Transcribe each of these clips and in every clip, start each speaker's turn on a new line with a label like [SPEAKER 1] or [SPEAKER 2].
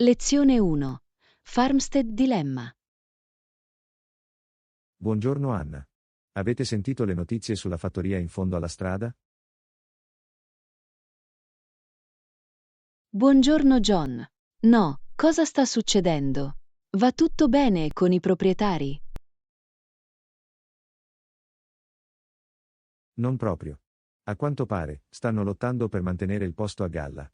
[SPEAKER 1] Lezione 1. Farmstead Dilemma.
[SPEAKER 2] Buongiorno Anna. Avete sentito le notizie sulla fattoria in fondo alla strada?
[SPEAKER 1] Buongiorno John. No, cosa sta succedendo? Va tutto bene con i proprietari?
[SPEAKER 2] Non proprio. A quanto pare, stanno lottando per mantenere il posto a galla.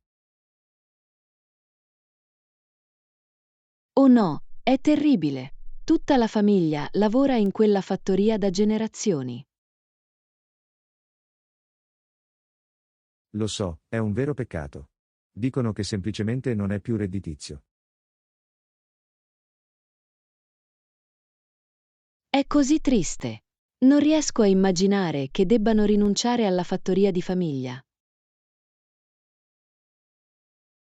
[SPEAKER 1] Oh no, è terribile. Tutta la famiglia lavora in quella fattoria da generazioni.
[SPEAKER 2] Lo so, è un vero peccato. Dicono che semplicemente non è più redditizio.
[SPEAKER 1] È così triste. Non riesco a immaginare che debbano rinunciare alla fattoria di famiglia.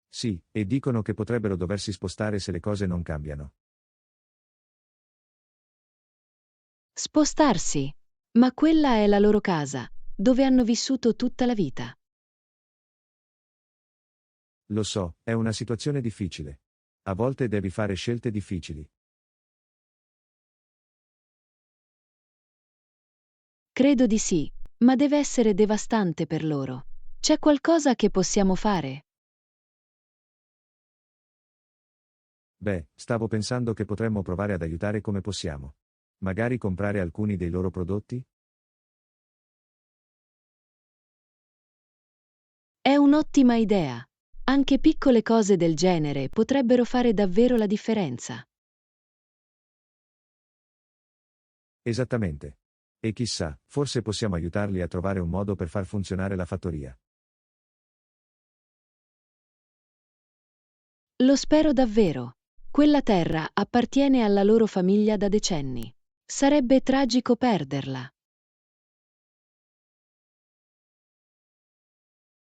[SPEAKER 2] Sì, e dicono che potrebbero doversi spostare se le cose non cambiano.
[SPEAKER 1] Spostarsi. Ma quella è la loro casa, dove hanno vissuto tutta la vita.
[SPEAKER 2] Lo so, è una situazione difficile. A volte devi fare scelte difficili.
[SPEAKER 1] Credo di sì, ma deve essere devastante per loro. C'è qualcosa che possiamo fare?
[SPEAKER 2] Beh, stavo pensando che potremmo provare ad aiutare come possiamo. Magari comprare alcuni dei loro prodotti?
[SPEAKER 1] È un'ottima idea. Anche piccole cose del genere potrebbero fare davvero la differenza.
[SPEAKER 2] Esattamente. E chissà, forse possiamo aiutarli a trovare un modo per far funzionare la fattoria.
[SPEAKER 1] Lo spero davvero. Quella terra appartiene alla loro famiglia da decenni. Sarebbe tragico perderla.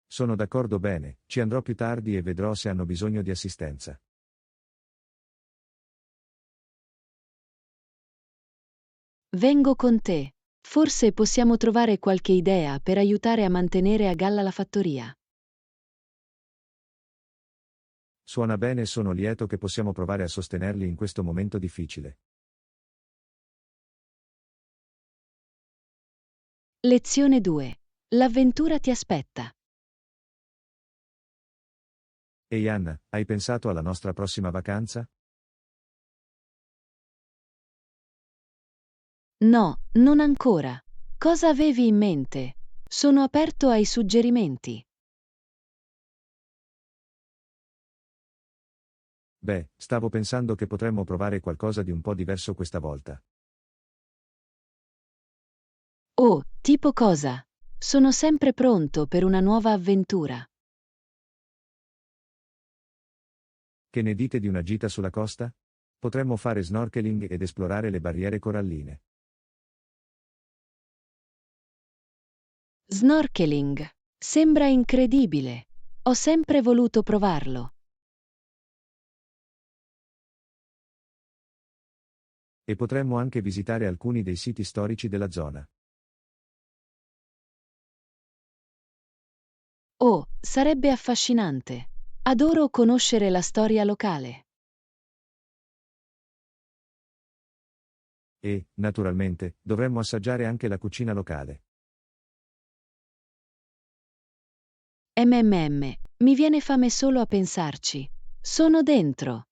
[SPEAKER 2] Sono d'accordo bene, ci andrò più tardi e vedrò se hanno bisogno di assistenza.
[SPEAKER 1] Vengo con te. Forse possiamo trovare qualche idea per aiutare a mantenere a galla la fattoria.
[SPEAKER 2] Suona bene e sono lieto che possiamo provare a sostenerli in questo momento difficile.
[SPEAKER 1] Lezione 2. L'avventura ti aspetta.
[SPEAKER 2] Ehi Anna, hai pensato alla nostra prossima vacanza?
[SPEAKER 1] No, non ancora. Cosa avevi in mente? Sono aperto ai suggerimenti.
[SPEAKER 2] Beh, stavo pensando che potremmo provare qualcosa di un po' diverso questa volta.
[SPEAKER 1] Oh, tipo cosa? Sono sempre pronto per una nuova avventura.
[SPEAKER 2] Che ne dite di una gita sulla costa? Potremmo fare snorkeling ed esplorare le barriere coralline.
[SPEAKER 1] Snorkeling. Sembra incredibile. Ho sempre voluto provarlo.
[SPEAKER 2] E potremmo anche visitare alcuni dei siti storici della zona.
[SPEAKER 1] Oh, sarebbe affascinante. Adoro conoscere la storia locale.
[SPEAKER 2] E, naturalmente, dovremmo assaggiare anche la cucina locale.
[SPEAKER 1] Mi viene fame solo a pensarci. Sono dentro.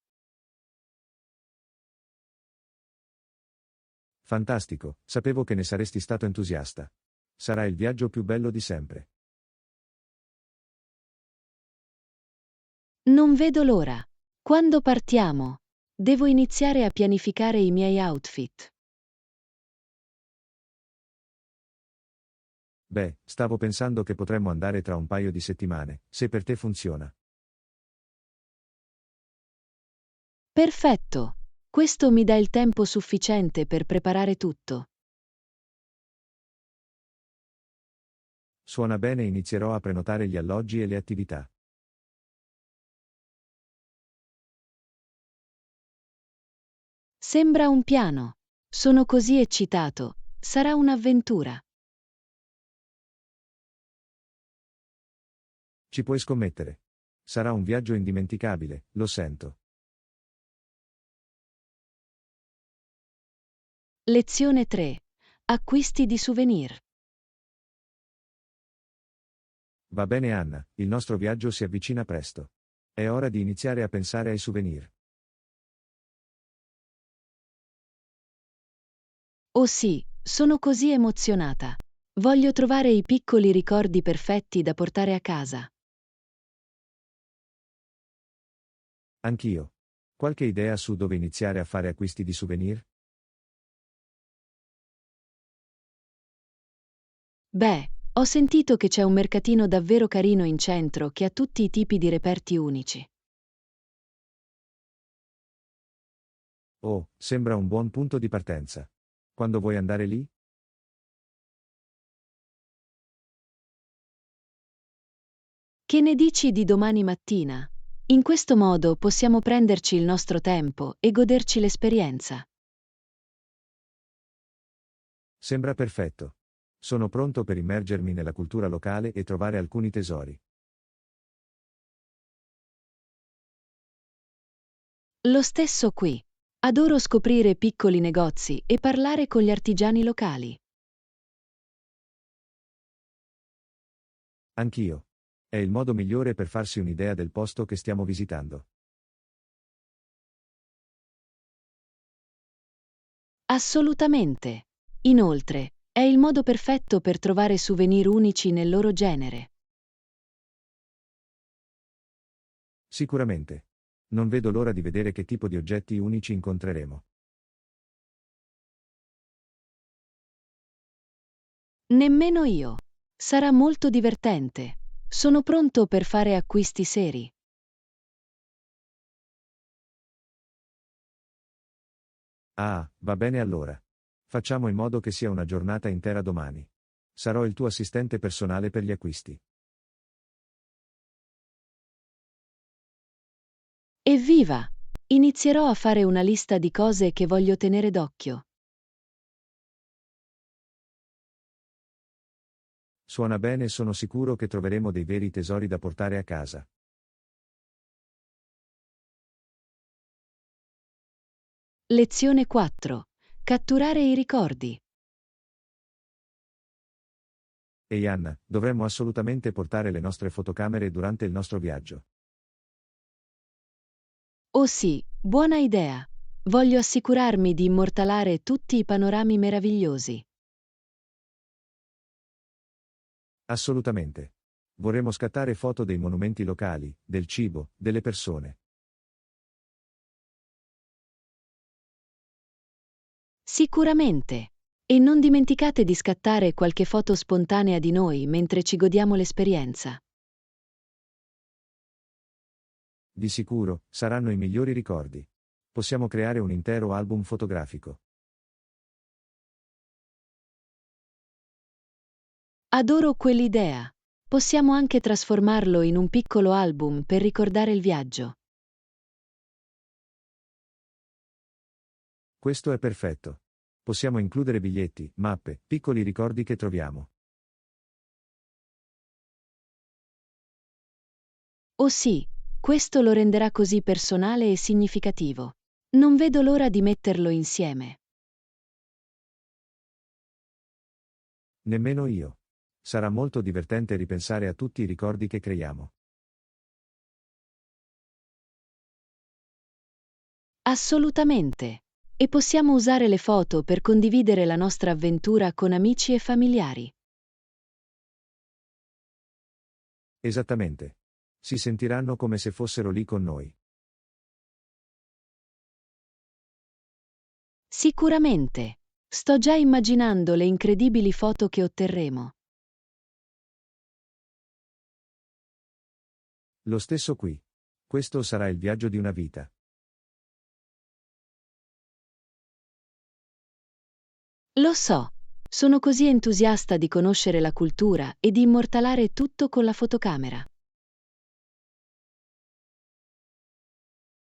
[SPEAKER 2] Fantastico, sapevo che ne saresti stato entusiasta. Sarà il viaggio più bello di sempre.
[SPEAKER 1] Non vedo l'ora. Quando partiamo? Devo iniziare a pianificare i miei outfit.
[SPEAKER 2] Beh, stavo pensando che potremmo andare tra un paio di settimane, se per te funziona.
[SPEAKER 1] Perfetto. Questo mi dà il tempo sufficiente per preparare tutto.
[SPEAKER 2] Suona bene e inizierò a prenotare gli alloggi e le attività.
[SPEAKER 1] Sembra un piano. Sono così eccitato. Sarà un'avventura.
[SPEAKER 2] Ci puoi scommettere. Sarà un viaggio indimenticabile, lo sento.
[SPEAKER 1] Lezione 3. Acquisti di souvenir.
[SPEAKER 2] Va bene Anna, il nostro viaggio si avvicina presto. È ora di iniziare a pensare ai souvenir.
[SPEAKER 1] Oh sì, sono così emozionata. Voglio trovare i piccoli ricordi perfetti da portare a casa.
[SPEAKER 2] Anch'io. Qualche idea su dove iniziare a fare acquisti di souvenir?
[SPEAKER 1] Beh, ho sentito che c'è un mercatino davvero carino in centro che ha tutti i tipi di reperti unici.
[SPEAKER 2] Oh, sembra un buon punto di partenza. Quando vuoi andare lì?
[SPEAKER 1] Che ne dici di domani mattina? In questo modo possiamo prenderci il nostro tempo e goderci l'esperienza.
[SPEAKER 2] Sembra perfetto. Sono pronto per immergermi nella cultura locale e trovare alcuni tesori.
[SPEAKER 1] Lo stesso qui. Adoro scoprire piccoli negozi e parlare con gli artigiani locali.
[SPEAKER 2] Anch'io. È il modo migliore per farsi un'idea del posto che stiamo visitando.
[SPEAKER 1] Assolutamente. Inoltre, è il modo perfetto per trovare souvenir unici nel loro genere.
[SPEAKER 2] Sicuramente. Non vedo l'ora di vedere che tipo di oggetti unici incontreremo.
[SPEAKER 1] Nemmeno io. Sarà molto divertente. Sono pronto per fare acquisti seri.
[SPEAKER 2] Ah, va bene allora. Facciamo in modo che sia una giornata intera domani. Sarò il tuo assistente personale per gli acquisti.
[SPEAKER 1] Evviva! Inizierò a fare una lista di cose che voglio tenere d'occhio.
[SPEAKER 2] Suona bene e sono sicuro che troveremo dei veri tesori da portare a casa.
[SPEAKER 1] Lezione 4. Catturare i ricordi.
[SPEAKER 2] Ehi Anna, dovremmo assolutamente portare le nostre fotocamere durante il nostro viaggio.
[SPEAKER 1] Oh sì, buona idea. Voglio assicurarmi di immortalare tutti i panorami meravigliosi.
[SPEAKER 2] Assolutamente. Vorremmo scattare foto dei monumenti locali, del cibo, delle persone.
[SPEAKER 1] Sicuramente. E non dimenticate di scattare qualche foto spontanea di noi mentre ci godiamo l'esperienza.
[SPEAKER 2] Di sicuro, saranno i migliori ricordi. Possiamo creare un intero album fotografico.
[SPEAKER 1] Adoro quell'idea. Possiamo anche trasformarlo in un piccolo album per ricordare il viaggio.
[SPEAKER 2] Questo è perfetto. Possiamo includere biglietti, mappe, piccoli ricordi che troviamo.
[SPEAKER 1] Oh sì, questo lo renderà così personale e significativo. Non vedo l'ora di metterlo insieme.
[SPEAKER 2] Nemmeno io. Sarà molto divertente ripensare a tutti i ricordi che creiamo.
[SPEAKER 1] Assolutamente. E possiamo usare le foto per condividere la nostra avventura con amici e familiari.
[SPEAKER 2] Esattamente. Si sentiranno come se fossero lì con noi.
[SPEAKER 1] Sicuramente. Sto già immaginando le incredibili foto che otterremo.
[SPEAKER 2] Lo stesso qui. Questo sarà il viaggio di una vita.
[SPEAKER 1] Lo so. Sono così entusiasta di conoscere la cultura e di immortalare tutto con la fotocamera.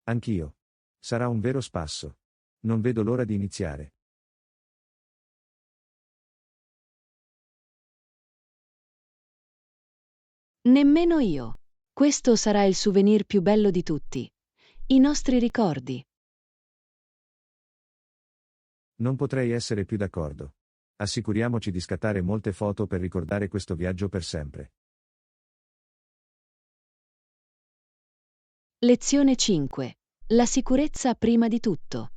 [SPEAKER 2] Anch'io. Sarà un vero spasso. Non vedo l'ora di iniziare.
[SPEAKER 1] Nemmeno io. Questo sarà il souvenir più bello di tutti. I nostri ricordi.
[SPEAKER 2] Non potrei essere più d'accordo. Assicuriamoci di scattare molte foto per ricordare questo viaggio per sempre.
[SPEAKER 1] Lezione 5. La sicurezza prima di tutto.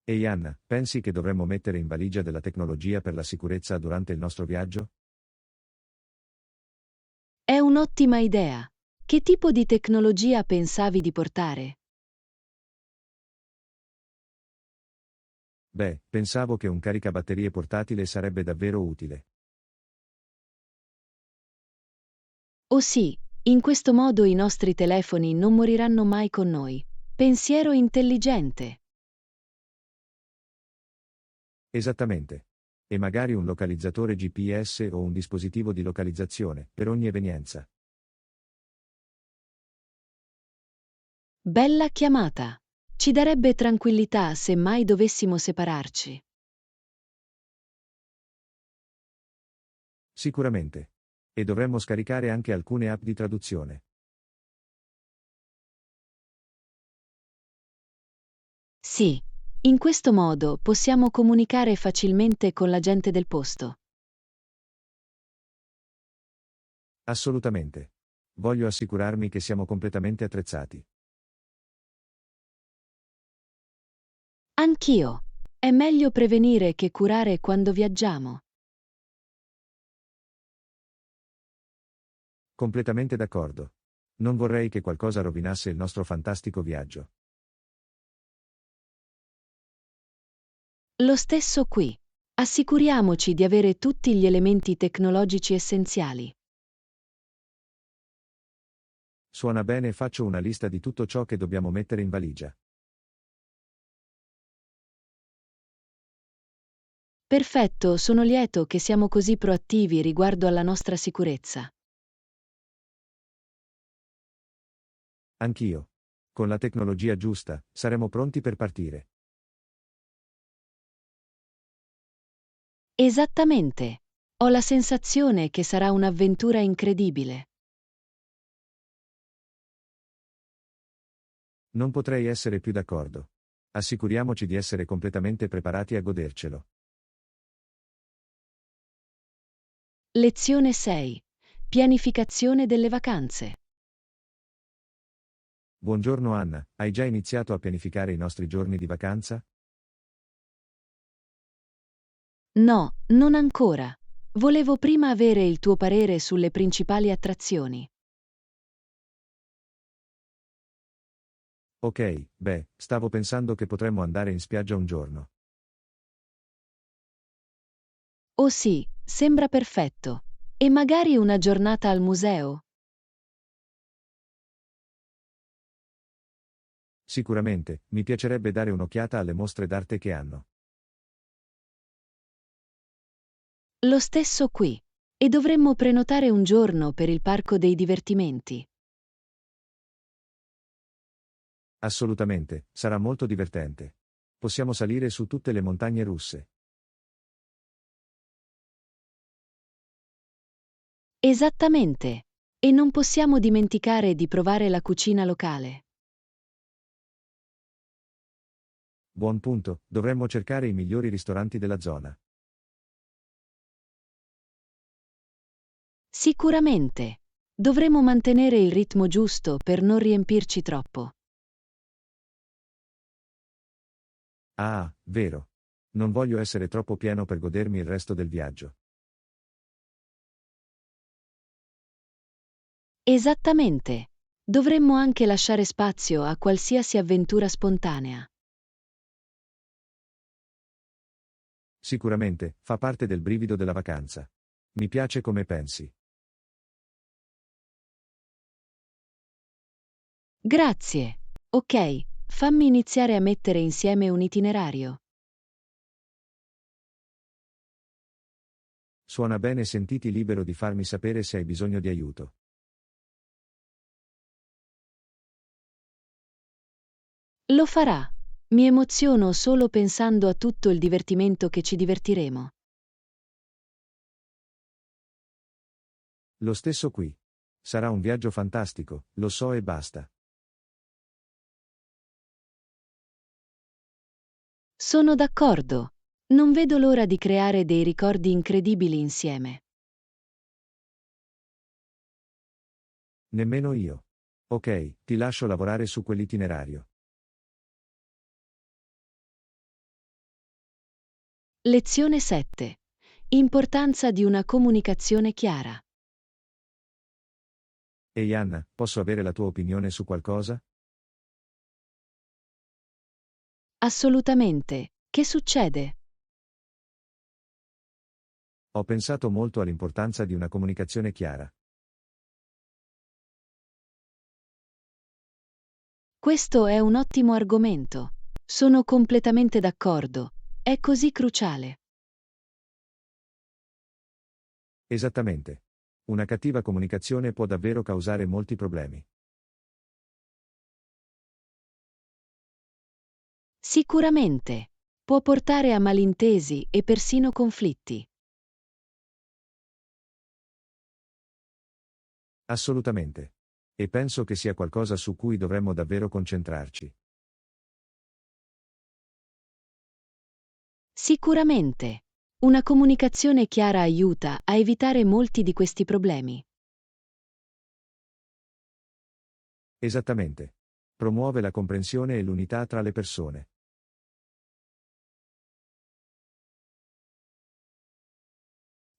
[SPEAKER 2] Ehi Anna, pensi che dovremmo mettere in valigia della tecnologia per la sicurezza durante il nostro viaggio?
[SPEAKER 1] È un'ottima idea. Che tipo di tecnologia pensavi di portare?
[SPEAKER 2] Beh, pensavo che un caricabatterie portatile sarebbe davvero utile.
[SPEAKER 1] Oh sì, in questo modo i nostri telefoni non moriranno mai con noi. Pensiero intelligente.
[SPEAKER 2] Esattamente. E magari un localizzatore GPS o un dispositivo di localizzazione, per ogni evenienza.
[SPEAKER 1] Bella chiamata. Ci darebbe tranquillità se mai dovessimo separarci.
[SPEAKER 2] Sicuramente. E dovremmo scaricare anche alcune app di traduzione.
[SPEAKER 1] Sì, in questo modo possiamo comunicare facilmente con la gente del posto.
[SPEAKER 2] Assolutamente. Voglio assicurarmi che siamo completamente attrezzati.
[SPEAKER 1] Anch'io. È meglio prevenire che curare quando viaggiamo.
[SPEAKER 2] Completamente d'accordo. Non vorrei che qualcosa rovinasse il nostro fantastico viaggio.
[SPEAKER 1] Lo stesso qui. Assicuriamoci di avere tutti gli elementi tecnologici essenziali.
[SPEAKER 2] Suona bene, faccio una lista di tutto ciò che dobbiamo mettere in valigia.
[SPEAKER 1] Perfetto, sono lieto che siamo così proattivi riguardo alla nostra sicurezza.
[SPEAKER 2] Anch'io. Con la tecnologia giusta, saremo pronti per partire.
[SPEAKER 1] Esattamente. Ho la sensazione che sarà un'avventura incredibile.
[SPEAKER 2] Non potrei essere più d'accordo. Assicuriamoci di essere completamente preparati a godercelo.
[SPEAKER 1] Lezione 6. Pianificazione delle vacanze.
[SPEAKER 2] Buongiorno Anna, hai già iniziato a pianificare i nostri giorni di vacanza?
[SPEAKER 1] No, non ancora. Volevo prima avere il tuo parere sulle principali attrazioni.
[SPEAKER 2] Ok, beh, stavo pensando che potremmo andare in spiaggia un giorno.
[SPEAKER 1] Oh sì, sembra perfetto. E magari una giornata al museo?
[SPEAKER 2] Sicuramente, mi piacerebbe dare un'occhiata alle mostre d'arte che hanno.
[SPEAKER 1] Lo stesso qui. E dovremmo prenotare un giorno per il parco dei divertimenti.
[SPEAKER 2] Assolutamente, sarà molto divertente. Possiamo salire su tutte le montagne russe.
[SPEAKER 1] Esattamente. E non possiamo dimenticare di provare la cucina locale.
[SPEAKER 2] Buon punto, dovremmo cercare i migliori ristoranti della zona.
[SPEAKER 1] Sicuramente. Dovremo mantenere il ritmo giusto per non riempirci troppo.
[SPEAKER 2] Ah, vero. Non voglio essere troppo pieno per godermi il resto del viaggio.
[SPEAKER 1] Esattamente. Dovremmo anche lasciare spazio a qualsiasi avventura spontanea.
[SPEAKER 2] Sicuramente, fa parte del brivido della vacanza. Mi piace come pensi.
[SPEAKER 1] Grazie. Ok, fammi iniziare a mettere insieme un itinerario.
[SPEAKER 2] Suona bene, sentiti libero di farmi sapere se hai bisogno di aiuto.
[SPEAKER 1] Lo farà. Mi emoziono solo pensando a tutto il divertimento che ci divertiremo.
[SPEAKER 2] Lo stesso qui. Sarà un viaggio fantastico, lo so e basta.
[SPEAKER 1] Sono d'accordo. Non vedo l'ora di creare dei ricordi incredibili insieme.
[SPEAKER 2] Nemmeno io. Ok, ti lascio lavorare su quell'itinerario.
[SPEAKER 1] Lezione 7. Importanza di una comunicazione chiara.
[SPEAKER 2] Ehi Anna, posso avere la tua opinione su qualcosa?
[SPEAKER 1] Assolutamente. Che succede?
[SPEAKER 2] Ho pensato molto all'importanza di una comunicazione chiara.
[SPEAKER 1] Questo è un ottimo argomento. Sono completamente d'accordo. È così cruciale.
[SPEAKER 2] Esattamente. Una cattiva comunicazione può davvero causare molti problemi.
[SPEAKER 1] Sicuramente. Può portare a malintesi e persino conflitti.
[SPEAKER 2] Assolutamente. E penso che sia qualcosa su cui dovremmo davvero concentrarci.
[SPEAKER 1] Sicuramente. Una comunicazione chiara aiuta a evitare molti di questi problemi.
[SPEAKER 2] Esattamente. Promuove la comprensione e l'unità tra le persone.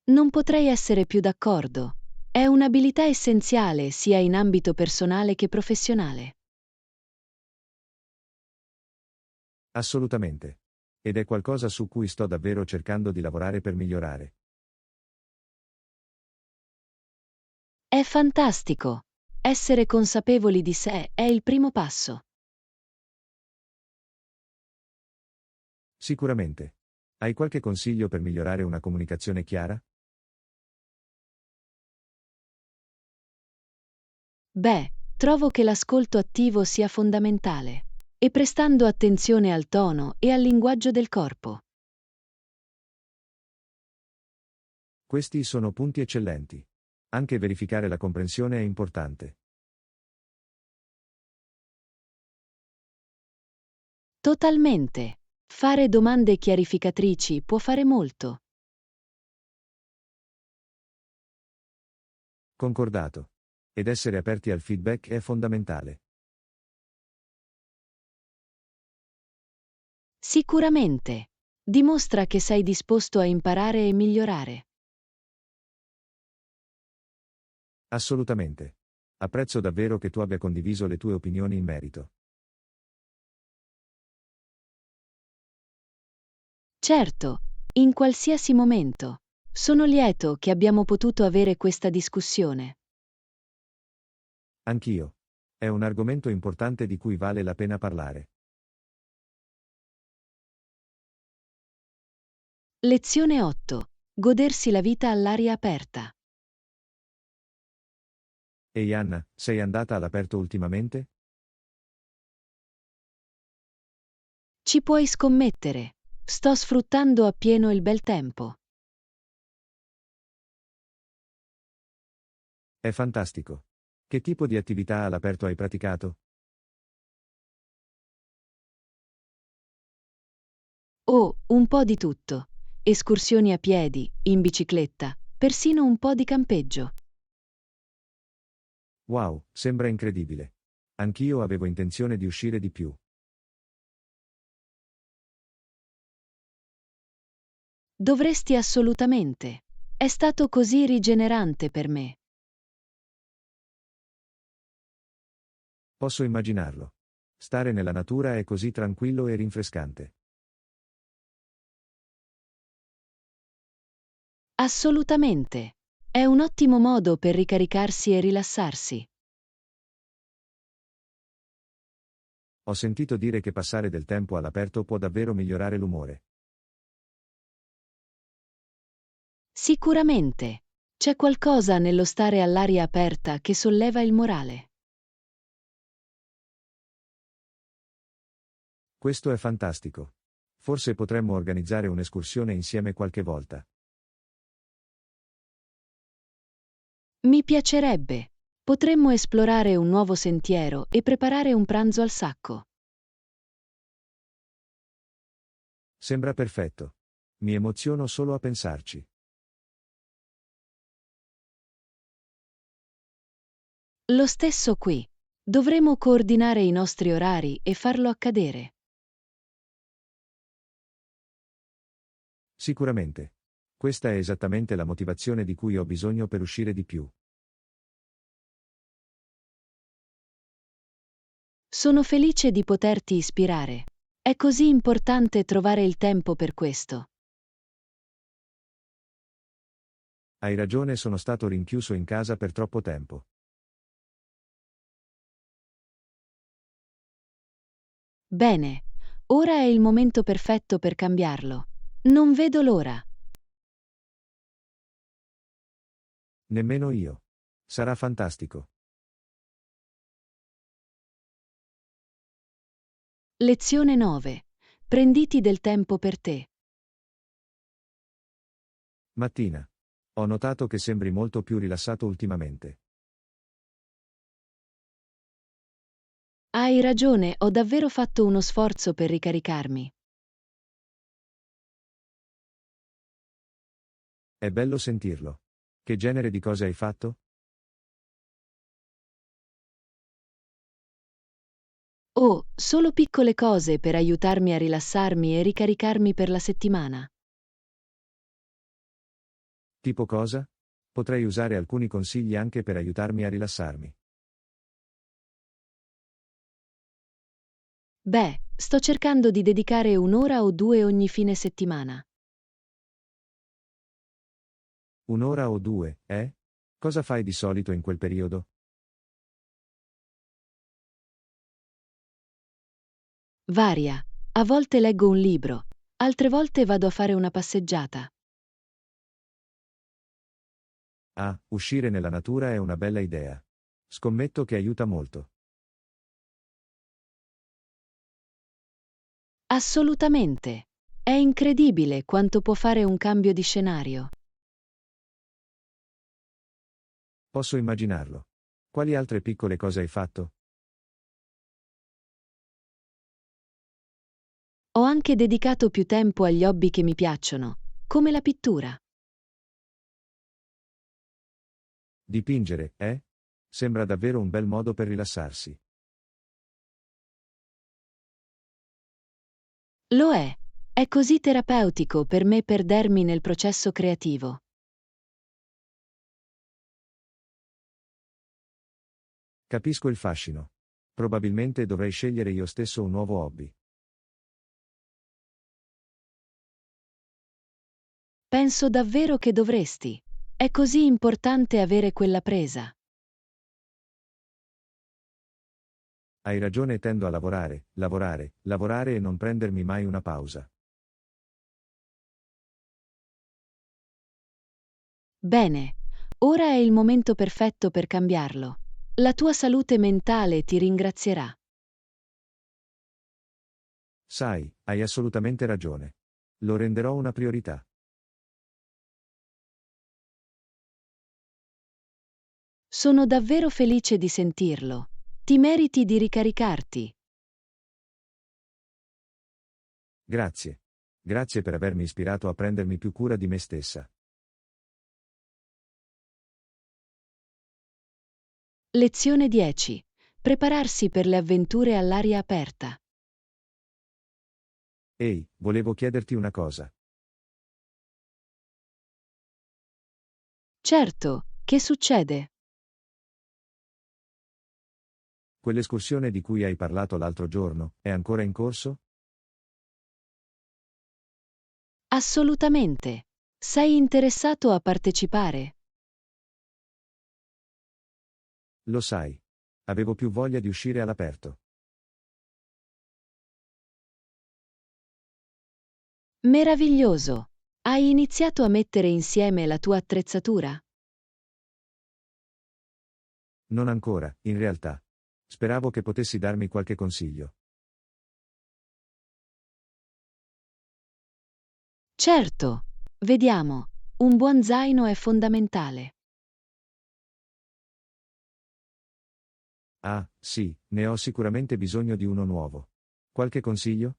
[SPEAKER 1] Non potrei essere più d'accordo. È un'abilità essenziale sia in ambito personale che professionale.
[SPEAKER 2] Assolutamente. Ed è qualcosa su cui sto davvero cercando di lavorare per migliorare.
[SPEAKER 1] È fantastico. Essere consapevoli di sé è il primo passo.
[SPEAKER 2] Sicuramente. Hai qualche consiglio per migliorare una comunicazione chiara?
[SPEAKER 1] Beh, trovo che l'ascolto attivo sia fondamentale. E prestando attenzione al tono e al linguaggio del corpo.
[SPEAKER 2] Questi sono punti eccellenti. Anche verificare la comprensione è importante.
[SPEAKER 1] Totalmente. Fare domande chiarificatrici può fare molto.
[SPEAKER 2] Concordato. Ed essere aperti al feedback è fondamentale.
[SPEAKER 1] Sicuramente. Dimostra che sei disposto a imparare e migliorare.
[SPEAKER 2] Assolutamente. Apprezzo davvero che tu abbia condiviso le tue opinioni in merito.
[SPEAKER 1] Certo, in qualsiasi momento. Sono lieto che abbiamo potuto avere questa discussione.
[SPEAKER 2] Anch'io. È un argomento importante di cui vale la pena parlare.
[SPEAKER 1] Lezione 8. Godersi la vita all'aria aperta.
[SPEAKER 2] Ehi Anna, sei andata all'aperto ultimamente?
[SPEAKER 1] Ci puoi scommettere. Sto sfruttando appieno il bel tempo.
[SPEAKER 2] È fantastico. Che tipo di attività all'aperto hai praticato?
[SPEAKER 1] Oh, un po' di tutto. Escursioni a piedi, in bicicletta, persino un po' di campeggio.
[SPEAKER 2] Wow, sembra incredibile. Anch'io avevo intenzione di uscire di più.
[SPEAKER 1] Dovresti assolutamente. È stato così rigenerante per me.
[SPEAKER 2] Posso immaginarlo. Stare nella natura è così tranquillo e rinfrescante.
[SPEAKER 1] Assolutamente. È un ottimo modo per ricaricarsi e rilassarsi.
[SPEAKER 2] Ho sentito dire che passare del tempo all'aperto può davvero migliorare l'umore.
[SPEAKER 1] Sicuramente. C'è qualcosa nello stare all'aria aperta che solleva il morale.
[SPEAKER 2] Questo è fantastico. Forse potremmo organizzare un'escursione insieme qualche volta.
[SPEAKER 1] Mi piacerebbe. Potremmo esplorare un nuovo sentiero e preparare un pranzo al sacco.
[SPEAKER 2] Sembra perfetto. Mi emoziono solo a pensarci.
[SPEAKER 1] Lo stesso qui. Dovremo coordinare i nostri orari e farlo accadere.
[SPEAKER 2] Sicuramente. Questa è esattamente la motivazione di cui ho bisogno per uscire di più.
[SPEAKER 1] Sono felice di poterti ispirare. È così importante trovare il tempo per questo.
[SPEAKER 2] Hai ragione, sono stato rinchiuso in casa per troppo tempo.
[SPEAKER 1] Bene, ora è il momento perfetto per cambiarlo. Non vedo l'ora.
[SPEAKER 2] Nemmeno io. Sarà fantastico.
[SPEAKER 1] Lezione 9. Prenditi del tempo per te.
[SPEAKER 2] Mattina. Ho notato che sembri molto più rilassato ultimamente.
[SPEAKER 1] Hai ragione, ho davvero fatto uno sforzo per ricaricarmi.
[SPEAKER 2] È bello sentirlo. Che genere di cose hai fatto?
[SPEAKER 1] Oh, solo piccole cose per aiutarmi a rilassarmi e ricaricarmi per la settimana.
[SPEAKER 2] Tipo cosa? Potrei usare alcuni consigli anche per aiutarmi a rilassarmi.
[SPEAKER 1] Beh, sto cercando di dedicare un'ora o due ogni fine settimana.
[SPEAKER 2] Un'ora o due, eh? Cosa fai di solito in quel periodo?
[SPEAKER 1] Varia. A volte leggo un libro, altre volte vado a fare una passeggiata.
[SPEAKER 2] Ah, uscire nella natura è una bella idea. Scommetto che aiuta molto.
[SPEAKER 1] Assolutamente. È incredibile quanto può fare un cambio di scenario.
[SPEAKER 2] Posso immaginarlo. Quali altre piccole cose hai fatto?
[SPEAKER 1] Ho anche dedicato più tempo agli hobby che mi piacciono, come la pittura.
[SPEAKER 2] Dipingere, eh? Sembra davvero un bel modo per rilassarsi.
[SPEAKER 1] Lo è. È così terapeutico per me perdermi nel processo creativo.
[SPEAKER 2] Capisco il fascino. Probabilmente dovrei scegliere io stesso un nuovo hobby.
[SPEAKER 1] Penso davvero che dovresti. È così importante avere quella presa.
[SPEAKER 2] Hai ragione, tendo a lavorare, lavorare, lavorare e non prendermi mai una pausa.
[SPEAKER 1] Bene, ora è il momento perfetto per cambiarlo. La tua salute mentale ti ringrazierà.
[SPEAKER 2] Sai, hai assolutamente ragione. Lo renderò una priorità.
[SPEAKER 1] Sono davvero felice di sentirlo. Ti meriti di ricaricarti.
[SPEAKER 2] Grazie. Grazie per avermi ispirato a prendermi più cura di me stessa.
[SPEAKER 1] Lezione 10. Prepararsi per le avventure all'aria aperta.
[SPEAKER 2] Ehi, volevo chiederti una cosa.
[SPEAKER 1] Certo, che succede?
[SPEAKER 2] Quell'escursione di cui hai parlato l'altro giorno, è ancora in corso?
[SPEAKER 1] Assolutamente. Sei interessato a partecipare?
[SPEAKER 2] Lo sai. Avevo più voglia di uscire all'aperto.
[SPEAKER 1] Meraviglioso. Hai iniziato a mettere insieme la tua attrezzatura?
[SPEAKER 2] Non ancora, in realtà. Speravo che potessi darmi qualche consiglio.
[SPEAKER 1] Certo. Vediamo. Un buon zaino è fondamentale.
[SPEAKER 2] Ah, sì, ne ho sicuramente bisogno di uno nuovo. Qualche consiglio?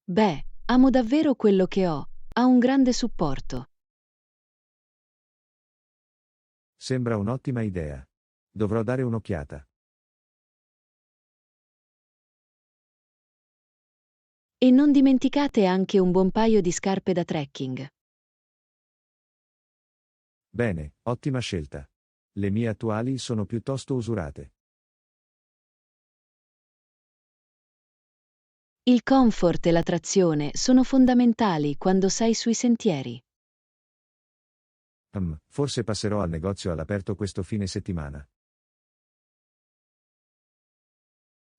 [SPEAKER 1] Beh, amo davvero quello che ho, ha un grande supporto.
[SPEAKER 2] Sembra un'ottima idea. Dovrò dare un'occhiata.
[SPEAKER 1] E non dimenticate anche un buon paio di scarpe da trekking.
[SPEAKER 2] Bene, ottima scelta. Le mie attuali sono piuttosto usurate.
[SPEAKER 1] Il comfort e la trazione sono fondamentali quando sei sui sentieri.
[SPEAKER 2] Forse passerò al negozio all'aperto questo fine settimana.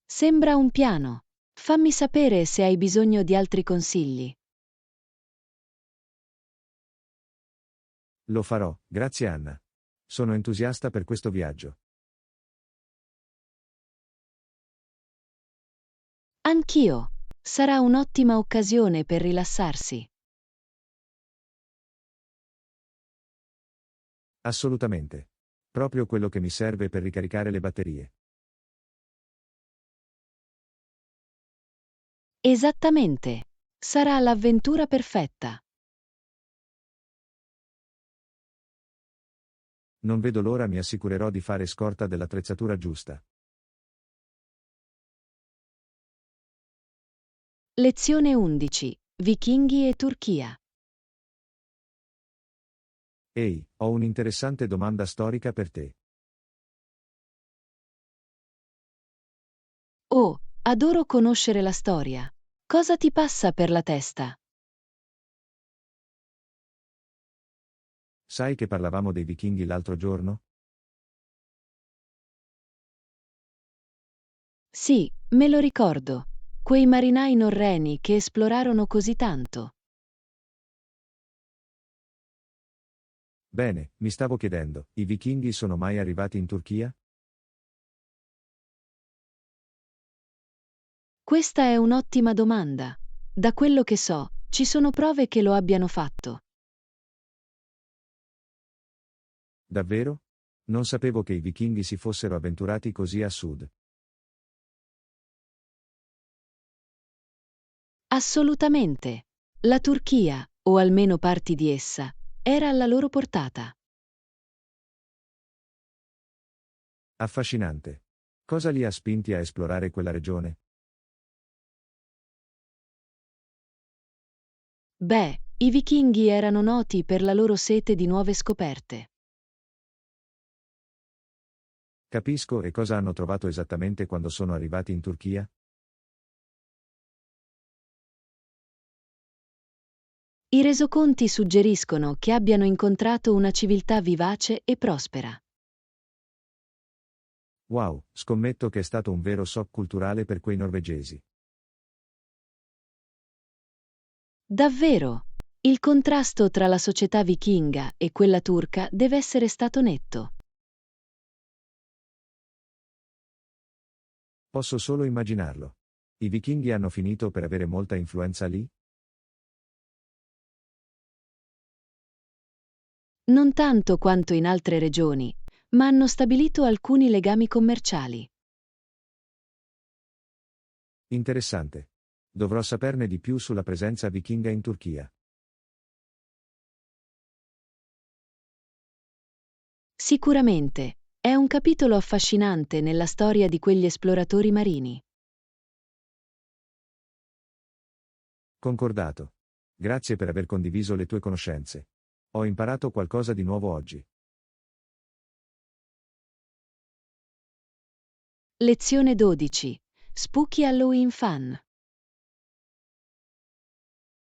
[SPEAKER 1] Sembra un piano. Fammi sapere se hai bisogno di altri consigli.
[SPEAKER 2] Lo farò, grazie Anna. Sono entusiasta per questo viaggio.
[SPEAKER 1] Anch'io. Sarà un'ottima occasione per rilassarsi.
[SPEAKER 2] Assolutamente. Proprio quello che mi serve per ricaricare le batterie.
[SPEAKER 1] Esattamente. Sarà l'avventura perfetta.
[SPEAKER 2] Non vedo l'ora, mi assicurerò di fare scorta dell'attrezzatura giusta.
[SPEAKER 1] Lezione 11. Vichinghi e Turchia.
[SPEAKER 2] Ehi, ho un'interessante domanda storica per te.
[SPEAKER 1] Oh, adoro conoscere la storia. Cosa ti passa per la testa?
[SPEAKER 2] Sai che parlavamo dei vichinghi l'altro giorno?
[SPEAKER 1] Sì, me lo ricordo. Quei marinai norreni che esplorarono così tanto.
[SPEAKER 2] Bene, mi stavo chiedendo, i vichinghi sono mai arrivati in Turchia?
[SPEAKER 1] Questa è un'ottima domanda. Da quello che so, ci sono prove che lo abbiano fatto.
[SPEAKER 2] Davvero? Non sapevo che i vichinghi si fossero avventurati così a sud.
[SPEAKER 1] Assolutamente. La Turchia, o almeno parti di essa, era alla loro portata.
[SPEAKER 2] Affascinante. Cosa li ha spinti a esplorare quella regione?
[SPEAKER 1] Beh, i vichinghi erano noti per la loro sete di nuove scoperte.
[SPEAKER 2] Capisco, e cosa hanno trovato esattamente quando sono arrivati in Turchia?
[SPEAKER 1] I resoconti suggeriscono che abbiano incontrato una civiltà vivace e prospera.
[SPEAKER 2] Wow, scommetto che è stato un vero shock culturale per quei norvegesi.
[SPEAKER 1] Davvero, il contrasto tra la società vichinga e quella turca deve essere stato netto.
[SPEAKER 2] Posso solo immaginarlo. I vichinghi hanno finito per avere molta influenza lì?
[SPEAKER 1] Non tanto quanto in altre regioni, ma hanno stabilito alcuni legami commerciali.
[SPEAKER 2] Interessante. Dovrò saperne di più sulla presenza vichinga in Turchia.
[SPEAKER 1] Sicuramente, è un capitolo affascinante nella storia di quegli esploratori marini.
[SPEAKER 2] Concordato. Grazie per aver condiviso le tue conoscenze. Ho imparato qualcosa di nuovo oggi.
[SPEAKER 1] Lezione 12. Spooky Halloween Fun.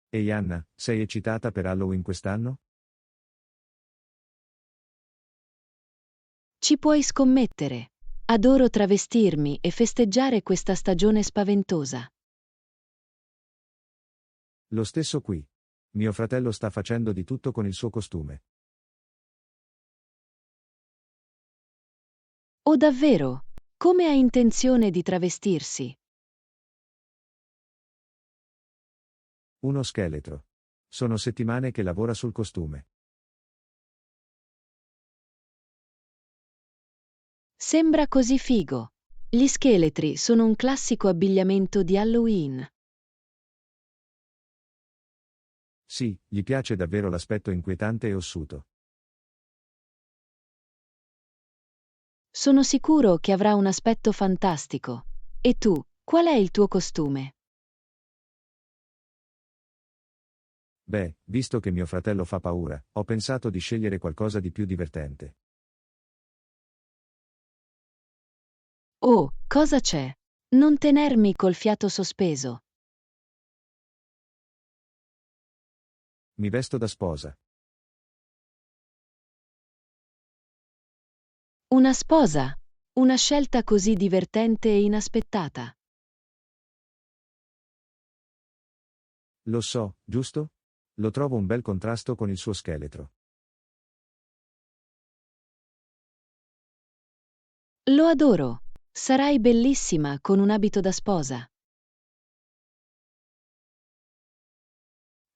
[SPEAKER 2] Ehi Anna, sei eccitata per Halloween quest'anno?
[SPEAKER 1] Ci puoi scommettere. Adoro travestirmi e festeggiare questa stagione spaventosa.
[SPEAKER 2] Lo stesso qui. Mio fratello sta facendo di tutto con il suo costume.
[SPEAKER 1] Oh davvero? Come ha intenzione di travestirsi?
[SPEAKER 2] Uno scheletro. Sono settimane che lavora sul costume.
[SPEAKER 1] Sembra così figo. Gli scheletri sono un classico abbigliamento di Halloween.
[SPEAKER 2] Sì, gli piace davvero l'aspetto inquietante e ossuto.
[SPEAKER 1] Sono sicuro che avrà un aspetto fantastico. E tu, qual è il tuo costume?
[SPEAKER 2] Beh, visto che mio fratello fa paura, ho pensato di scegliere qualcosa di più divertente.
[SPEAKER 1] Oh, cosa c'è? Non tenermi col fiato sospeso.
[SPEAKER 2] Mi vesto da sposa.
[SPEAKER 1] Una sposa? Una scelta così divertente e inaspettata.
[SPEAKER 2] Lo so, giusto? Lo trovo un bel contrasto con il suo scheletro.
[SPEAKER 1] Lo adoro. Sarai bellissima con un abito da sposa.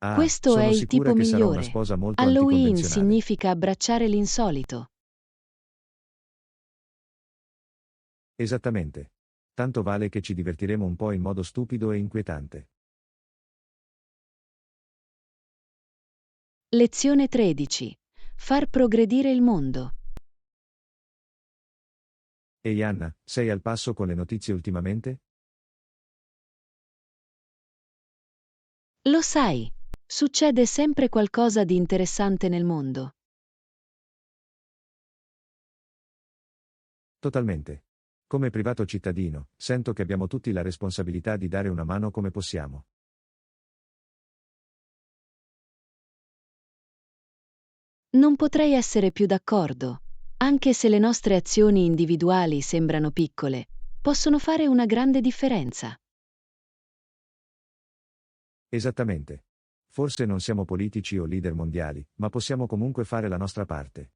[SPEAKER 2] Ah,
[SPEAKER 1] Questo è
[SPEAKER 2] sono
[SPEAKER 1] il
[SPEAKER 2] sicura
[SPEAKER 1] tipo
[SPEAKER 2] che sarò una
[SPEAKER 1] migliore.
[SPEAKER 2] sposa molto
[SPEAKER 1] Halloween
[SPEAKER 2] anticonvenzionale.
[SPEAKER 1] significa abbracciare l'insolito.
[SPEAKER 2] Esattamente. Tanto vale che ci divertiremo un po' in modo stupido e inquietante.
[SPEAKER 1] Lezione 13. Far progredire il mondo.
[SPEAKER 2] Ehi Anna, sei al passo con le notizie ultimamente?
[SPEAKER 1] Lo sai, succede sempre qualcosa di interessante nel mondo.
[SPEAKER 2] Totalmente. Come privato cittadino, sento che abbiamo tutti la responsabilità di dare una mano come possiamo.
[SPEAKER 1] Non potrei essere più d'accordo. Anche se le nostre azioni individuali sembrano piccole, possono fare una grande differenza.
[SPEAKER 2] Esattamente. Forse non siamo politici o leader mondiali, ma possiamo comunque fare la nostra parte.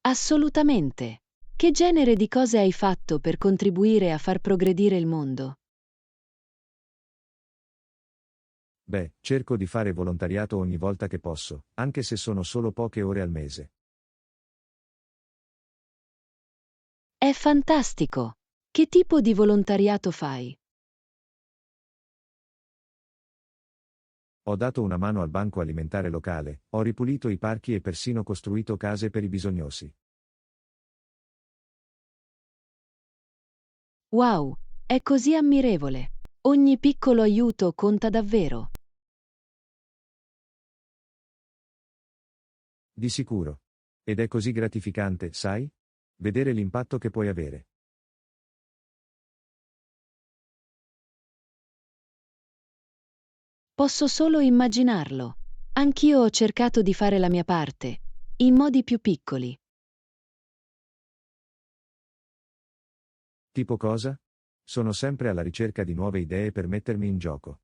[SPEAKER 1] Assolutamente. Che genere di cose hai fatto per contribuire a far progredire il mondo?
[SPEAKER 2] Beh, cerco di fare volontariato ogni volta che posso, anche se sono solo poche ore al mese.
[SPEAKER 1] È fantastico! Che tipo di volontariato fai?
[SPEAKER 2] Ho dato una mano al banco alimentare locale, ho ripulito i parchi e persino costruito case per i bisognosi.
[SPEAKER 1] Wow, è così ammirevole. Ogni piccolo aiuto conta davvero.
[SPEAKER 2] Di sicuro. Ed è così gratificante, sai? Vedere l'impatto che puoi avere.
[SPEAKER 1] Posso solo immaginarlo. Anch'io ho cercato di fare la mia parte, in modi più piccoli.
[SPEAKER 2] Tipo cosa? Sono sempre alla ricerca di nuove idee per mettermi in gioco.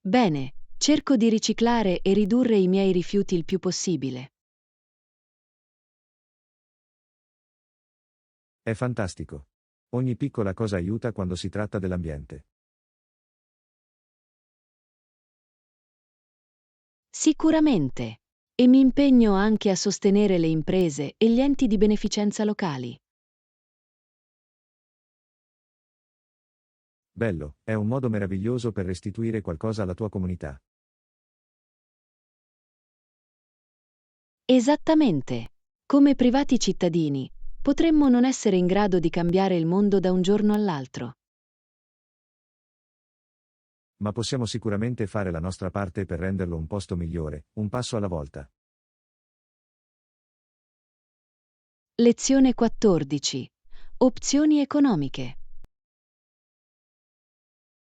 [SPEAKER 1] Bene, cerco di riciclare e ridurre i miei rifiuti il più possibile.
[SPEAKER 2] È fantastico. Ogni piccola cosa aiuta quando si tratta dell'ambiente.
[SPEAKER 1] Sicuramente. E mi impegno anche a sostenere le imprese e gli enti di beneficenza locali.
[SPEAKER 2] Bello, è un modo meraviglioso per restituire qualcosa alla tua comunità.
[SPEAKER 1] Esattamente. Come privati cittadini, potremmo non essere in grado di cambiare il mondo da un giorno all'altro.
[SPEAKER 2] Ma possiamo sicuramente fare la nostra parte per renderlo un posto migliore, un passo alla volta.
[SPEAKER 1] Lezione 14. Opzioni economiche.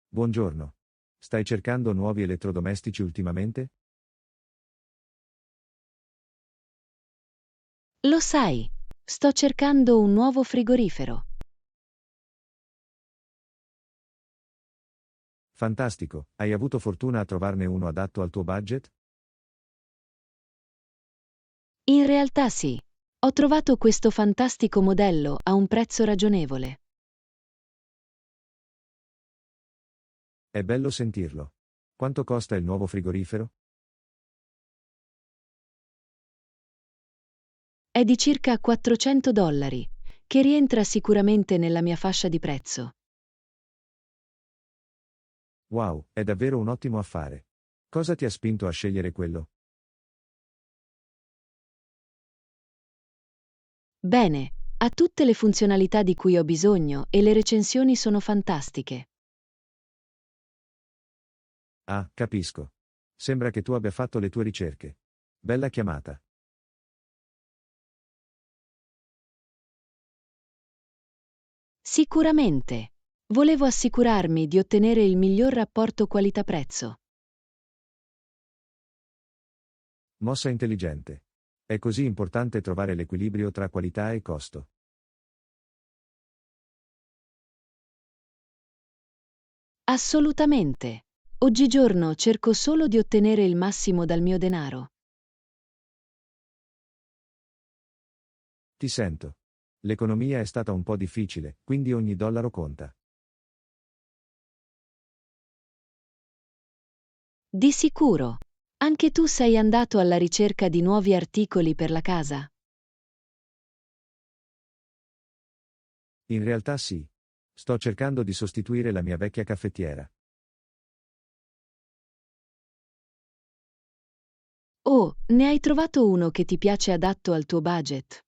[SPEAKER 2] Buongiorno. Stai cercando nuovi elettrodomestici ultimamente?
[SPEAKER 1] Lo sai, sto cercando un nuovo frigorifero.
[SPEAKER 2] Fantastico, hai avuto fortuna a trovarne uno adatto al tuo budget?
[SPEAKER 1] In realtà sì, ho trovato questo fantastico modello a un prezzo ragionevole.
[SPEAKER 2] È bello sentirlo. Quanto costa il nuovo frigorifero?
[SPEAKER 1] È di circa $400, che rientra sicuramente nella mia fascia di prezzo.
[SPEAKER 2] Wow, è davvero un ottimo affare. Cosa ti ha spinto a scegliere quello?
[SPEAKER 1] Bene, ha tutte le funzionalità di cui ho bisogno e le recensioni sono fantastiche.
[SPEAKER 2] Ah, capisco. Sembra che tu abbia fatto le tue ricerche. Bella chiamata.
[SPEAKER 1] Sicuramente. Volevo assicurarmi di ottenere il miglior rapporto qualità-prezzo.
[SPEAKER 2] Mossa intelligente. È così importante trovare l'equilibrio tra qualità e costo.
[SPEAKER 1] Assolutamente. Oggigiorno cerco solo di ottenere il massimo dal mio denaro.
[SPEAKER 2] Ti sento. L'economia è stata un po' difficile, quindi ogni dollaro conta.
[SPEAKER 1] Di sicuro. Anche tu sei andato alla ricerca di nuovi articoli per la casa?
[SPEAKER 2] In realtà sì. Sto cercando di sostituire la mia vecchia caffettiera.
[SPEAKER 1] Oh, ne hai trovato uno che ti piace adatto al tuo budget?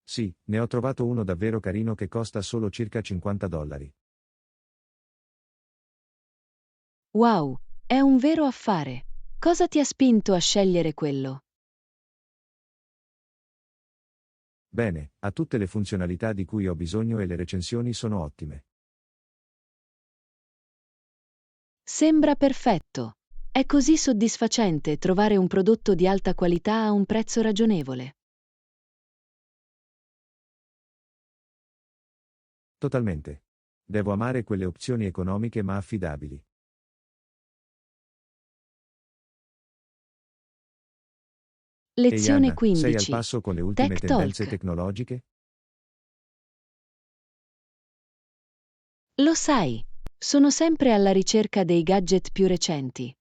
[SPEAKER 2] Sì, ne ho trovato uno davvero carino che costa solo circa $50.
[SPEAKER 1] Wow, è un vero affare. Cosa ti ha spinto a scegliere quello?
[SPEAKER 2] Bene, ha tutte le funzionalità di cui ho bisogno e le recensioni sono ottime.
[SPEAKER 1] Sembra perfetto. È così soddisfacente trovare un prodotto di alta qualità a un prezzo ragionevole.
[SPEAKER 2] Totalmente. Devo amare quelle opzioni economiche ma affidabili. Ehi
[SPEAKER 1] Lezione
[SPEAKER 2] Anna, sei al
[SPEAKER 1] 15.
[SPEAKER 2] passo con le ultime
[SPEAKER 1] Tech
[SPEAKER 2] tendenze
[SPEAKER 1] Talk.
[SPEAKER 2] tecnologiche?
[SPEAKER 1] Lo sai, sono sempre alla ricerca dei gadget più recenti.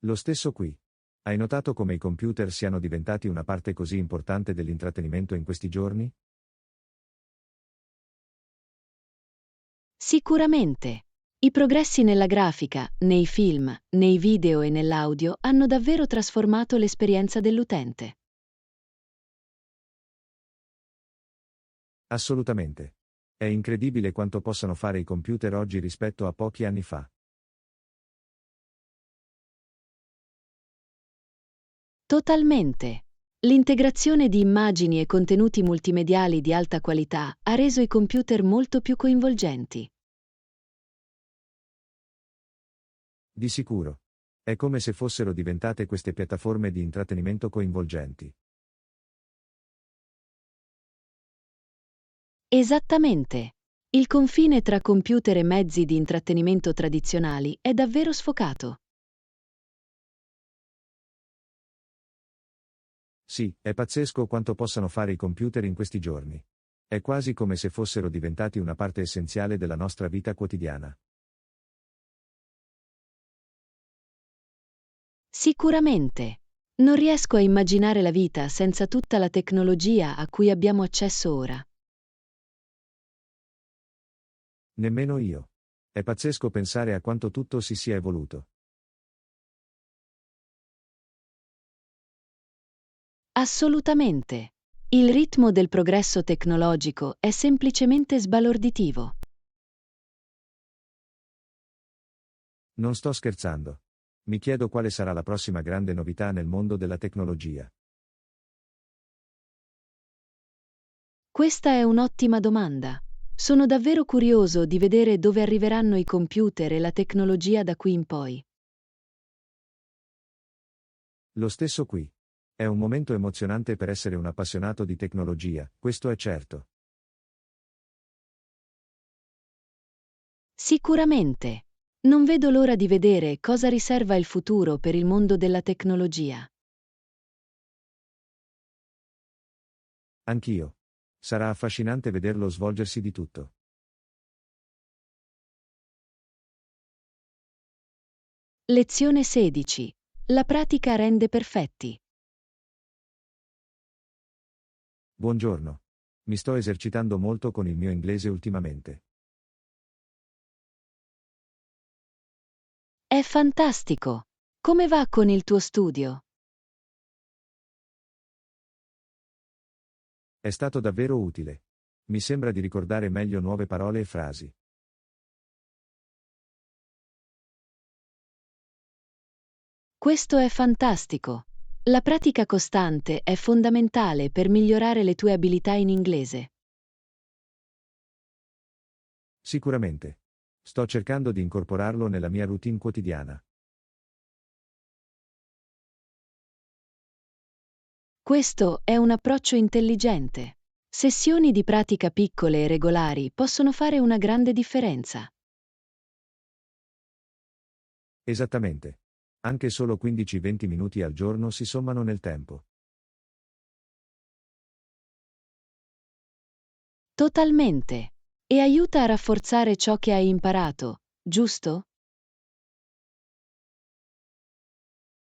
[SPEAKER 2] Lo stesso qui. Hai notato come i computer siano diventati una parte così importante dell'intrattenimento in questi giorni?
[SPEAKER 1] Sicuramente. I progressi nella grafica, nei film, nei video e nell'audio hanno davvero trasformato l'esperienza dell'utente.
[SPEAKER 2] Assolutamente. È incredibile quanto possano fare i computer oggi rispetto a pochi anni fa.
[SPEAKER 1] Totalmente. L'integrazione di immagini e contenuti multimediali di alta qualità ha reso i computer molto più coinvolgenti.
[SPEAKER 2] Di sicuro. È come se fossero diventate queste piattaforme di intrattenimento coinvolgenti.
[SPEAKER 1] Esattamente. Il confine tra computer e mezzi di intrattenimento tradizionali è davvero sfocato.
[SPEAKER 2] Sì, è pazzesco quanto possano fare i computer in questi giorni. È quasi come se fossero diventati una parte essenziale della nostra vita quotidiana.
[SPEAKER 1] Sicuramente. Non riesco a immaginare la vita senza tutta la tecnologia a cui abbiamo accesso ora.
[SPEAKER 2] Nemmeno io. È pazzesco pensare a quanto tutto si sia evoluto.
[SPEAKER 1] Assolutamente. Il ritmo del progresso tecnologico è semplicemente sbalorditivo.
[SPEAKER 2] Non sto scherzando. Mi chiedo quale sarà la prossima grande novità nel mondo della tecnologia.
[SPEAKER 1] Questa è un'ottima domanda. Sono davvero curioso di vedere dove arriveranno i computer e la tecnologia da qui in poi.
[SPEAKER 2] Lo stesso qui. È un momento emozionante per essere un appassionato di tecnologia, questo è certo.
[SPEAKER 1] Sicuramente. Non vedo l'ora di vedere cosa riserva il futuro per il mondo della tecnologia.
[SPEAKER 2] Anch'io. Sarà affascinante vederlo svolgersi di tutto.
[SPEAKER 1] Lezione 16. La pratica rende perfetti.
[SPEAKER 2] Buongiorno. Mi sto esercitando molto con il mio inglese ultimamente.
[SPEAKER 1] È fantastico! Come va con il tuo studio?
[SPEAKER 2] È stato davvero utile. Mi sembra di ricordare meglio nuove parole e frasi.
[SPEAKER 1] Questo è fantastico! La pratica costante è fondamentale per migliorare le tue abilità in inglese.
[SPEAKER 2] Sicuramente. Sto cercando di incorporarlo nella mia routine quotidiana.
[SPEAKER 1] Questo è un approccio intelligente. Sessioni di pratica piccole e regolari possono fare una grande differenza.
[SPEAKER 2] Esattamente. Anche solo 15-20 minuti al giorno si sommano nel tempo.
[SPEAKER 1] Totalmente. E aiuta a rafforzare ciò che hai imparato, giusto?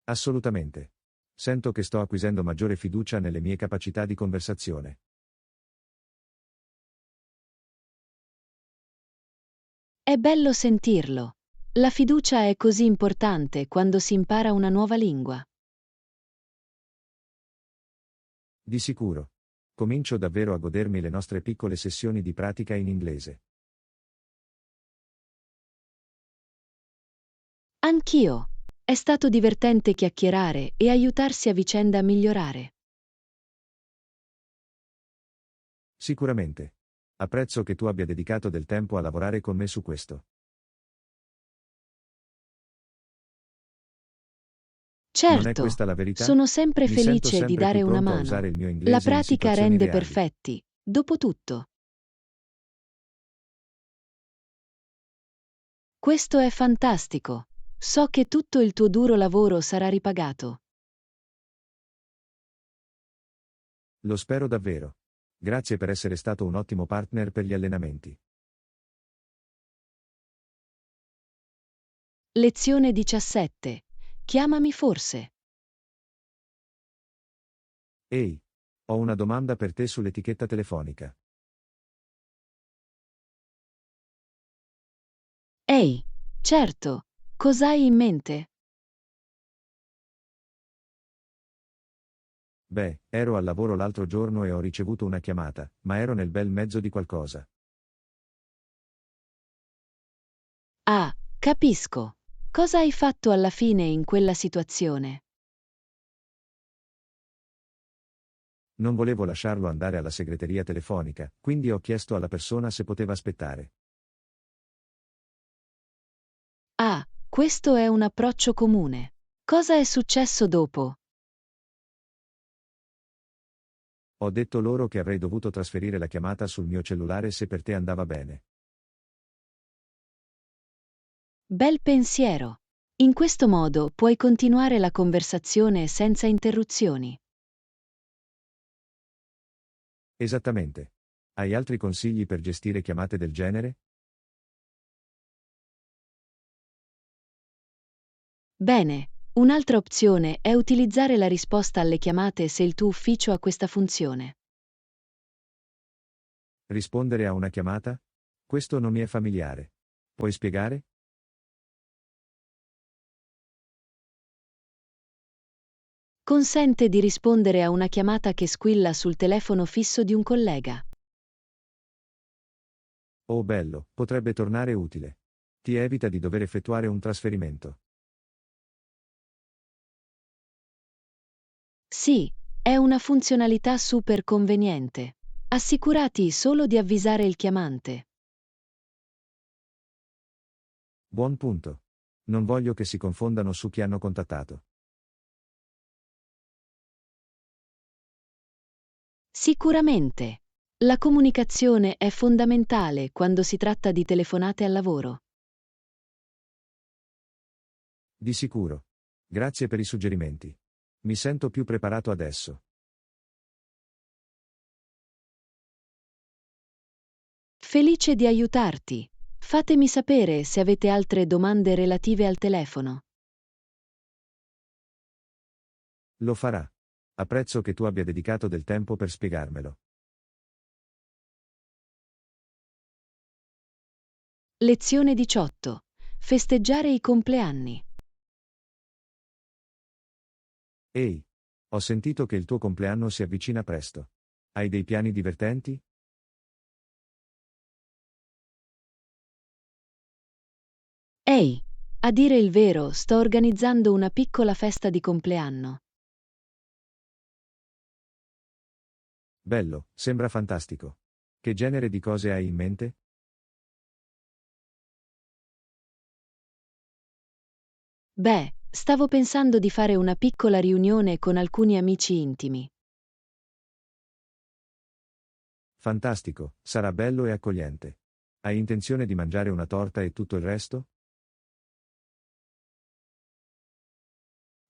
[SPEAKER 2] Assolutamente. Sento che sto acquisendo maggiore fiducia nelle mie capacità di conversazione.
[SPEAKER 1] È bello sentirlo. La fiducia è così importante quando si impara una nuova lingua.
[SPEAKER 2] Di sicuro. Comincio davvero a godermi le nostre piccole sessioni di pratica in inglese.
[SPEAKER 1] Anch'io. È stato divertente chiacchierare e aiutarsi a vicenda a migliorare.
[SPEAKER 2] Sicuramente. Apprezzo che tu abbia dedicato del tempo a lavorare con me su questo. Non è
[SPEAKER 1] Certo,
[SPEAKER 2] questa la verità?
[SPEAKER 1] sono sempre
[SPEAKER 2] Mi sento
[SPEAKER 1] felice di
[SPEAKER 2] sempre più
[SPEAKER 1] dare una
[SPEAKER 2] pronto a
[SPEAKER 1] mano.
[SPEAKER 2] usare il mio
[SPEAKER 1] La
[SPEAKER 2] inglese in
[SPEAKER 1] pratica
[SPEAKER 2] situazioni
[SPEAKER 1] rende
[SPEAKER 2] reali.
[SPEAKER 1] perfetti, dopo tutto. Questo è fantastico. So che tutto il tuo duro lavoro sarà ripagato.
[SPEAKER 2] Lo spero davvero. Grazie per essere stato un ottimo partner per gli allenamenti.
[SPEAKER 1] Lezione 17. Chiamami forse.
[SPEAKER 2] Ehi, ho una domanda per te sull'etichetta telefonica.
[SPEAKER 1] Ehi, certo, cos'hai in mente?
[SPEAKER 2] Beh, ero al lavoro l'altro giorno e ho ricevuto una chiamata, ma ero nel bel mezzo di qualcosa.
[SPEAKER 1] Ah, capisco. Cosa hai fatto alla fine in quella situazione?
[SPEAKER 2] Non volevo lasciarlo andare alla segreteria telefonica, quindi ho chiesto alla persona se poteva aspettare.
[SPEAKER 1] Ah, questo è un approccio comune. Cosa è successo dopo?
[SPEAKER 2] Ho detto loro che avrei dovuto trasferire la chiamata sul mio cellulare se per te andava bene.
[SPEAKER 1] Bel pensiero. In questo modo puoi continuare la conversazione senza interruzioni.
[SPEAKER 2] Esattamente. Hai altri consigli per gestire chiamate del genere?
[SPEAKER 1] Bene, un'altra opzione è utilizzare la risposta alle chiamate se il tuo ufficio ha questa funzione.
[SPEAKER 2] Rispondere a una chiamata? Questo non mi è familiare. Puoi spiegare?
[SPEAKER 1] Consente di rispondere a una chiamata che squilla sul telefono fisso di un collega.
[SPEAKER 2] Oh bello, potrebbe tornare utile. Ti evita di dover effettuare un trasferimento.
[SPEAKER 1] Sì, è una funzionalità super conveniente. Assicurati solo di avvisare il chiamante.
[SPEAKER 2] Buon punto. Non voglio che si confondano su chi hanno contattato.
[SPEAKER 1] Sicuramente. La comunicazione è fondamentale quando si tratta di telefonate al lavoro.
[SPEAKER 2] Di sicuro. Grazie per i suggerimenti. Mi sento più preparato adesso.
[SPEAKER 1] Felice di aiutarti. Fatemi sapere se avete altre domande relative al telefono.
[SPEAKER 2] Lo farà. Apprezzo che tu abbia dedicato del tempo per spiegarmelo.
[SPEAKER 1] Lezione 18. Festeggiare i compleanni.
[SPEAKER 2] Ehi, ho sentito che il tuo compleanno si avvicina presto. Hai dei piani divertenti?
[SPEAKER 1] Ehi, a dire il vero, sto organizzando una piccola festa di compleanno.
[SPEAKER 2] Bello, sembra fantastico. Che genere di cose hai in mente?
[SPEAKER 1] Beh, stavo pensando di fare una piccola riunione con alcuni amici intimi.
[SPEAKER 2] Fantastico, sarà bello e accogliente. Hai intenzione di mangiare una torta e tutto il resto?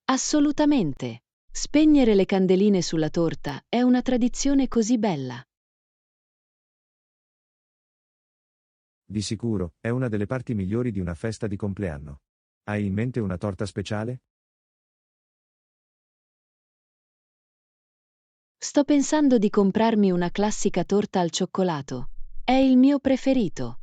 [SPEAKER 1] Assolutamente. Spegnere le candeline sulla torta è una tradizione così bella.
[SPEAKER 2] Di sicuro, è una delle parti migliori di una festa di compleanno. Hai in mente una torta speciale?
[SPEAKER 1] Sto pensando di comprarmi una classica torta al cioccolato. È il mio preferito.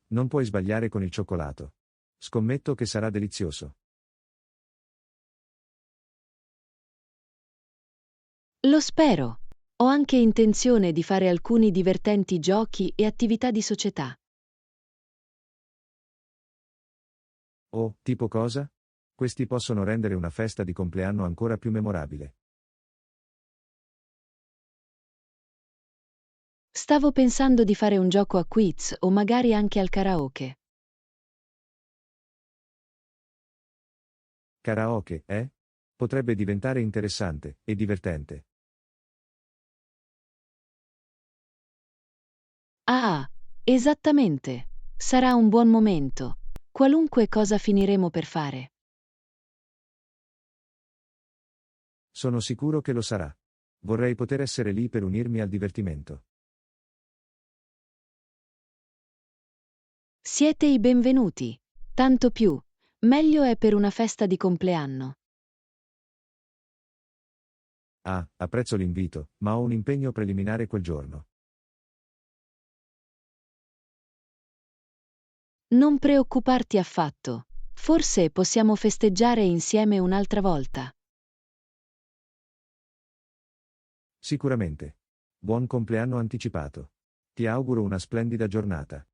[SPEAKER 2] Non puoi sbagliare con il cioccolato. Scommetto che sarà delizioso.
[SPEAKER 1] Lo spero. Ho anche intenzione di fare alcuni divertenti giochi e attività di società.
[SPEAKER 2] Oh, tipo cosa? Questi possono rendere una festa di compleanno ancora più memorabile.
[SPEAKER 1] Stavo pensando di fare un gioco a quiz o magari anche al karaoke.
[SPEAKER 2] Karaoke, eh? Potrebbe diventare interessante e divertente.
[SPEAKER 1] Ah, esattamente. Sarà un buon momento. Qualunque cosa finiremo per fare.
[SPEAKER 2] Sono sicuro che lo sarà. Vorrei poter essere lì per unirmi al divertimento.
[SPEAKER 1] Siete i benvenuti. Tanto più, meglio è per una festa di compleanno.
[SPEAKER 2] Ah, apprezzo l'invito, ma ho un impegno preliminare quel giorno.
[SPEAKER 1] Non preoccuparti affatto. Forse possiamo festeggiare insieme un'altra volta.
[SPEAKER 2] Sicuramente. Buon compleanno anticipato. Ti auguro una splendida giornata.